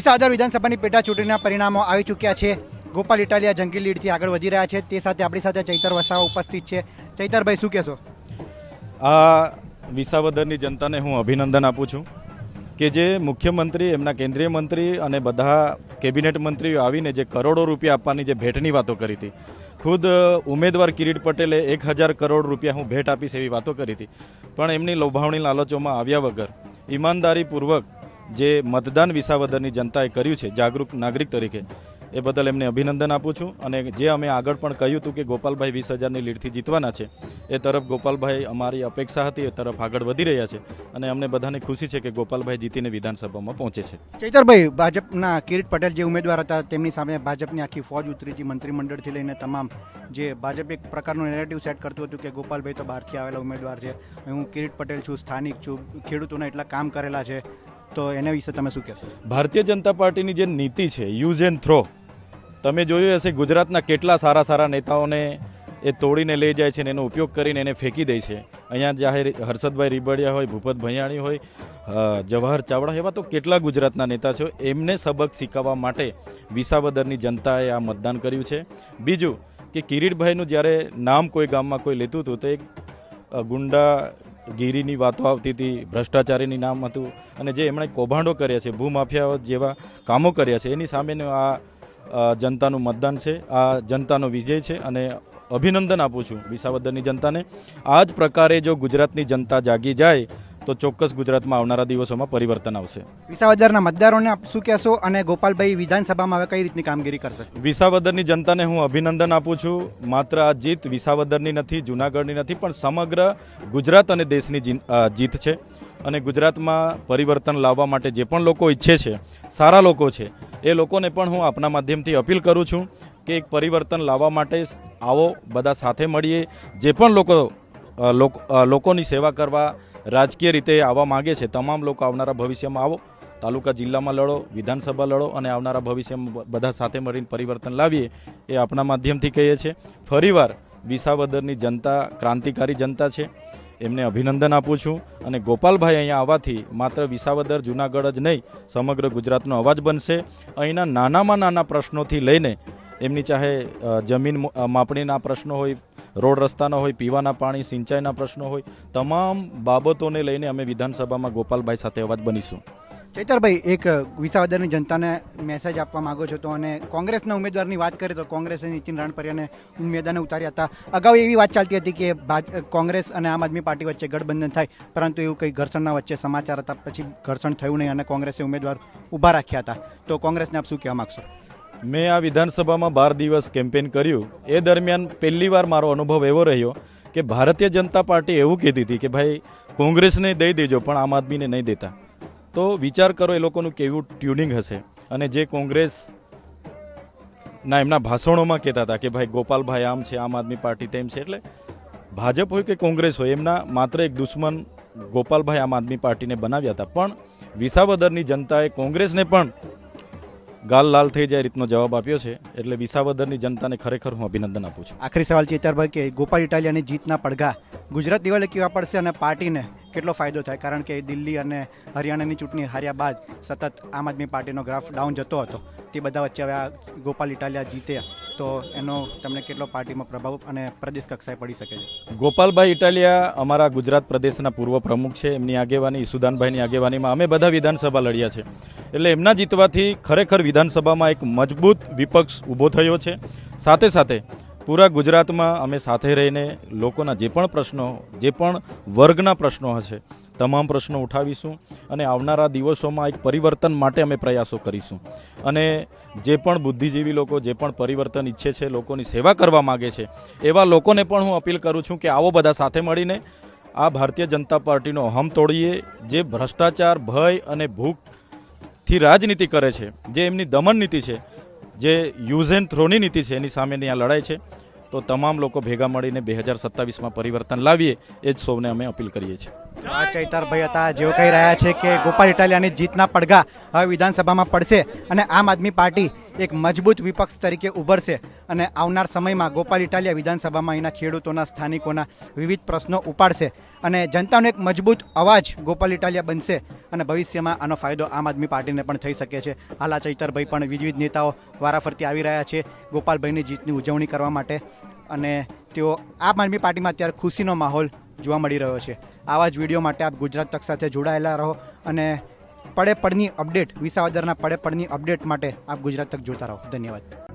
વિસાવદર વિધાનસભાની પેટા ચૂંટણીના પરિણામો આવી ચૂક્યા છે। ગોપાલ ઇટાલિયા જંગી લીડથી આગળ વધી રહ્યા છે। તે સાથે આપણી સાથે ચૈતર વસાવા ઉપસ્થિત છે। ચૈતરભાઈ, શું કહેશો? આ વિસાવદરની જનતાને હું અભિનંદન આપું છું કે જે મુખ્યમંત્રી, એમના કેન્દ્રીય મંત્રી અને બધા કેબિનેટ મંત્રીઓ આવીને જે કરોડો રૂપિયા આપવાની જે ભેટની વાતો કરી હતી, ખુદ ઉમેદવાર કિરીટ પટેલે 1000 કરોડ રૂપિયા હું ભેટ આપીશ એવી વાતો કરી હતી, પણ એમની લોભાવણી લાલચોમાં આવ્યા વગર ઈમાનદારીપૂર્વક જે મતદાન વિસાવદરની જનતાએ કર્યું છે જાગૃત નાગરિક તરીકે, એ બદલ એમને અભિનંદન આપું છું। અને જે અમે આગળ પણ કહ્યું હતું કે ગોપાલભાઈ 20,000ની લીડથી જીતવાના છે, એ તરફ ગોપાલભાઈ અમારી અપેક્ષા હતી એ તરફ આગળ વધી રહ્યા છે અને અમને બધાને ખુશી છે કે ગોપાલભાઈ જીતીને વિધાનસભામાં પહોંચે છે। ચૈતરભાઈ, ભાજપના કિરીટ પટેલ જે ઉમેદવાર હતા તેમની સામે ભાજપની આખી ફોજ ઉતરી હતી, મંત્રીમંડળથી લઈને તમામ। જે ભાજપ એક પ્રકારનું નેરેટિવ સેટ કરતું હતું કે ગોપાલભાઈ તો બહારથી આવેલા ઉમેદવાર છે, હું કિરીટ પટેલ છું, સ્થાનિક છું, ખેડૂતોને એટલા કામ કરેલા છે, તો એના વિશે તમે શું કહેશો? ભારતીય જનતા પાર્ટીની જે નીતિ છે યુઝ એન્ડ થ્રો, તમે જોયું હશે ગુજરાતના કેટલા સારા સારા નેતાઓને એ તોડીને લઈ જાય છે અને એનો ઉપયોગ કરીને એને ફેંકી દે છે। અહીંયા જાહેર હર્ષદભાઈ રીબડિયા હોય, ભૂપત ભૈયાણી હોય, જવાહર ચાવડા, એવા તો કેટલા ગુજરાતના નેતા છે, એમને સબક શીખવવા માટે વિસાવદરની જનતાએ આ મતદાન કર્યું છે। બીજું કે કિરીટભાઈનું જ્યારે નામ કોઈ ગામમાં કોઈ લેતું હતું તો એક ગુંડાગીરીની વાતો આવતી હતી, ભ્રષ્ટાચારીની નામ હતું, અને જે એમણે કૌભાંડો કર્યા છે, ભૂમાફિયાઓ જેવા કામો કર્યા છે, એની સામેનું આ જનતાનું મતદાન છે, આ જનતાનો વિજય છે અને અભિનંદન આપું છું વિસાવદરની જનતાને। આ જ પ્રકારે જો ગુજરાતની જનતા જાગી જાય તો ચોક્કસ ગુજરાતમાં આવનારા દિવસોમાં પરિવર્તન આવશે। વિસાવદરના મતદારોને આપ શું કહેશો અને ગોપાલભાઈ વિધાનસભામાં હવે કઈ રીતની કામગીરી કરશે? વિસાવદરની જનતાને હું અભિનંદન આપું છું। માત્ર આ જીત વિસાવદરની નથી, જૂનાગઢની નથી, પણ સમગ્ર ગુજરાત અને દેશની જીત છે। અને ગુજરાતમાં પરિવર્તન લાવવા માટે જે પણ લોકો ઈચ્છે છે, સારા લોકો છે, એ લોકોને પણ હું આપના માધ્યમથી અપીલ કરું છું કે એક પરિવર્તન લાવવા માટે આવો, બધા સાથે મળીએ। જે પણ લોકોની સેવા કરવા રાજકીય રીતે આવવા માગે છે, તમામ લોકો આવનારા ભવિષ્યમાં આવો, તાલુકા જિલ્લામાં લડો, વિધાનસભા લડો અને આવનારા ભવિષ્યમાં બધા સાથે મળીને પરિવર્તન લાવીએ, એ આપણા માધ્યમથી કહીએ છીએ। ફરીવાર વિસાવદરની જનતા ક્રાંતિકારી જનતા છે, એમને અભિનંદન આપું છું। અને ગોપાલભાઈ અહીંયા આવવાથી માત્ર વિસાવદર, જૂનાગઢ જ નહીં, સમગ્ર ગુજરાતનો અવાજ બનશે। અહીંના નાનામાં નાના પ્રશ્નોથી લઈને એમની ચાહે જમીન માપણીના પ્રશ્નો હોય, રોડ રસ્તાના હોય, પીવાના પાણી, સિંચાઈના પ્રશ્નો હોય, તમામ બાબતોને લઈને અમે વિધાનસભામાં ગોપાલભાઈ સાથે અવાજ બનીશું। ચૈતરભાઈ, એક વિસાવદરની જનતાને મેસેજ આપવા માંગો છો તો? અને કોંગ્રેસના ઉમેદવારની વાત કરીએ તો કોંગ્રેસે નીતિન રાણપરિયાને મેદાને ઉતાર્યા હતા। અગાઉ એવી વાત ચાલતી હતી કે કોંગ્રેસ અને આમ આદમી પાર્ટી વચ્ચે ગઠબંધન થાય, પરંતુ એવું કંઈ ઘર્ષણના વચ્ચે સમાચાર હતા, પછી ઘર્ષણ થયું નહીં અને કોંગ્રેસે ઉમેદવાર ઊભા રાખ્યા હતા, તો કોંગ્રેસને આપ શું કહેવા માગશો? મેં આ વિધાનસભામાં 12 દિવસ કેમ્પેન કર્યું, એ દરમિયાન પહેલીવાર મારો અનુભવ એવો રહ્યો કે ભારતીય જનતા પાર્ટી એવું કહેતી હતી કે ભાઈ કોંગ્રેસને દઈ દેજો પણ આમ આદમીને નહીં દેતા। તો વિચાર કરો એ લોકોનું કેવું ટ્યુનિંગ હશે। અને જે કોંગ્રેસના એમના ભાષણોમાં કહેતા હતા કે ભાઈ ગોપાલભાઈ આમ છે, આમ આદમી પાર્ટી તેમ છે, એટલે ભાજપ હોય કે કોંગ્રેસ હોય, એમના માત્ર એક દુશ્મન ગોપાલભાઈ આમ આદમી પાર્ટીને બનાવ્યા હતા। પણ વિસાવદરની જનતાએ કોંગ્રેસને પણ ગાલ લાલ થઈ જાય રીતનો જવાબ આપ્યો છે, એટલે વિસાવદરની જનતાને ખરેખર હું અભિનંદન આપું છું। આખરી સવાલ ચૈતરભાઈ, કે ગોપાલ ઇટાલિયાની જીતના પડઘા ગુજરાત લેવલે કેવા પડશે અને પાર્ટીને કેટલો ફાયદો થાય? કારણ કે દિલ્હી અને હરિયાણાની ચૂંટણી હાર્યા બાદ સતત આમ આદમી પાર્ટીનો ગ્રાફ ડાઉન જતો હતો, તે બધા વચ્ચે હવે આ ગોપાલ ઇટાલિયા જીતે તો એનો તમને કેટલો પાર્ટીમાં પ્રભાવ અને પ્રદેશ કક્ષાએ પડી શકે છે? ગોપાલભાઈ ઇટાલિયા અમારા ગુજરાત પ્રદેશના પૂર્વ પ્રમુખ છે, એમની આગેવાની, ઈસુદાનભાઈની આગેવાનીમાં અમે બધા વિધાનસભા લડ્યા છે, એટલે એમના જીતવાથી ખરેખર વિધાનસભામાં એક મજબૂત વિપક્ષ ઊભો થયો છે। સાથે સાથે પૂરા ગુજરાતમાં અમે સાથે રહીને લોકોના જે પણ પ્રશ્નો, જે પણ વર્ગના પ્રશ્નો હશે, તમામ પ્રશ્નો ઉઠાવીશું અને આવનારા દિવસોમાં એક પરિવર્તન માટે અમે પ્રયાસો કરીશું। અને જે પણ બુદ્ધિજીવી લોકો, જે પણ પરિવર્તન ઈચ્છે છે, લોકોની સેવા કરવા માગે છે, એવા લોકોને પણ હું અપીલ કરું છું કે આવો બધા સાથે મળીને આ ભારતીય જનતા પાર્ટીનો અહમ તોડીએ। જે ભ્રષ્ટાચાર, ભય અને ભૂખથી રાજનીતિ કરે છે, જે એમની દમન નીતિ છે, જે યુઝ એન્ડ થ્રોની નીતિ છે, એની સામેની આ લડાઈ છે। તો તમામ લોકો ભેગા મળીને 2027માં પરિવર્તન લાવીએ, એ જ સૌને અમે અપીલ કરીએ છીએ। આ ચૈતરભાઈ હતા જેઓ કહી રહ્યા છે કે ગોપાલ ઇટાલિયાની જીતના પડઘા હવે વિધાનસભામાં પડશે અને આમ આદમી પાર્ટી એક મજબૂત વિપક્ષ તરીકે ઉભરશે અને આવનાર સમયમાં ગોપાલ ઇટાલિયા વિધાનસભામાં અહીંના ખેડૂતોના સ્થાનિકોના વિવિધ પ્રશ્નો ઉપાડશે અને જનતાનો એક મજબૂત અવાજ ગોપાલ ઇટાલિયા બનશે અને ભવિષ્યમાં આનો ફાયદો આમ આદમી પાર્ટીને પણ થઈ શકે છે. હાલ આ ચૈતરભાઈ પણ વિવિધ નેતાઓ વારાફરતી આવી રહ્યા છે ગોપાલભાઈની જીતની ઉજવણી કરવા માટે અને તેઓ આમ આદમી પાર્ટીમાં અત્યારે ખુશીનો માહોલ જોવા મળી રહ્યો છે. આવા જ વિડીયો માટે આપ ગુજરાત તક સાથે જોડાયેલા રહો અને પડે પડની અપડેટ વિસાવદરના પડે પડની અપડેટ માટે આપ ગુજરાત તક જોતા રહો. ધન્યવાદ.